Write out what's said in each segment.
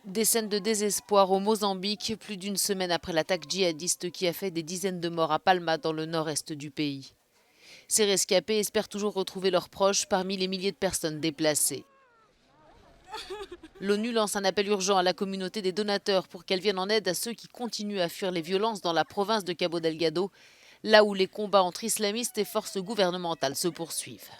Des scènes de désespoir au Mozambique, plus d'une semaine après l'attaque djihadiste qui a fait des dizaines de morts à Palma dans le nord-est du pays. Ces rescapés espèrent toujours retrouver leurs proches parmi les milliers de personnes déplacées. L'ONU lance un appel urgent à la communauté des donateurs pour qu'elle vienne en aide à ceux qui continuent à fuir les violences dans la province de Cabo Delgado, là où les combats entre islamistes et forces gouvernementales se poursuivent.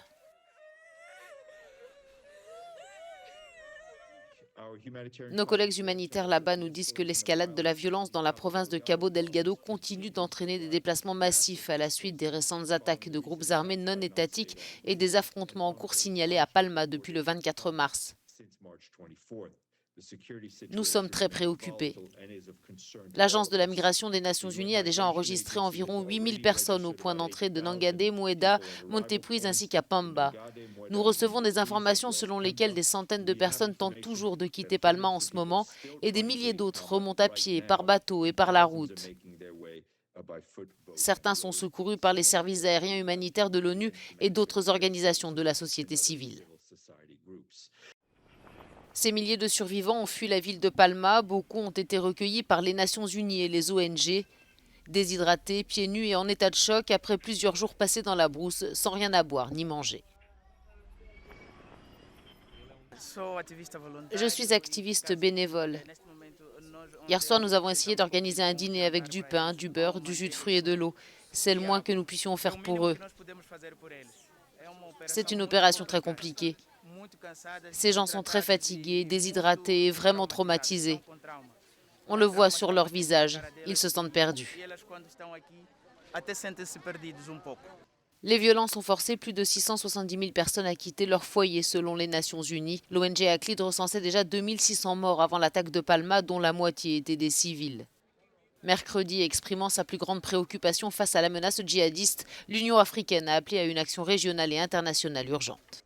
Nos collègues humanitaires là-bas nous disent que l'escalade de la violence dans la province de Cabo Delgado continue d'entraîner des déplacements massifs à la suite des récentes attaques de groupes armés non étatiques et des affrontements en cours signalés à Palma depuis le 24 mars. Nous sommes très préoccupés. L'Agence de la migration des Nations Unies a déjà enregistré environ 8000 personnes au point d'entrée de Nangade, Mueda, Montepuez ainsi qu'à Pamba. Nous recevons des informations selon lesquelles des centaines de personnes tentent toujours de quitter Palma en ce moment et des milliers d'autres remontent à pied, par bateau et par la route. Certains sont secourus par les services aériens humanitaires de l'ONU et d'autres organisations de la société civile. Ces milliers de survivants ont fui la ville de Palma. Beaucoup ont été recueillis par les Nations Unies et les ONG, déshydratés, pieds nus et en état de choc après plusieurs jours passés dans la brousse sans rien à boire ni manger. Je suis activiste bénévole. Hier soir, nous avons essayé d'organiser un dîner avec du pain, du beurre, du jus de fruits et de l'eau. C'est le moins que nous puissions faire pour eux. C'est une opération très compliquée. Ces gens sont très fatigués, déshydratés et vraiment traumatisés. On le voit sur leur visage, ils se sentent perdus. Les violences ont forcé plus de 670 000 personnes à quitter leur foyer selon les Nations Unies. L'ONG ACLID recensait déjà 2600 morts avant l'attaque de Palma, dont la moitié étaient des civils. Mercredi, exprimant sa plus grande préoccupation face à la menace djihadiste, l'Union africaine a appelé à une action régionale et internationale urgente.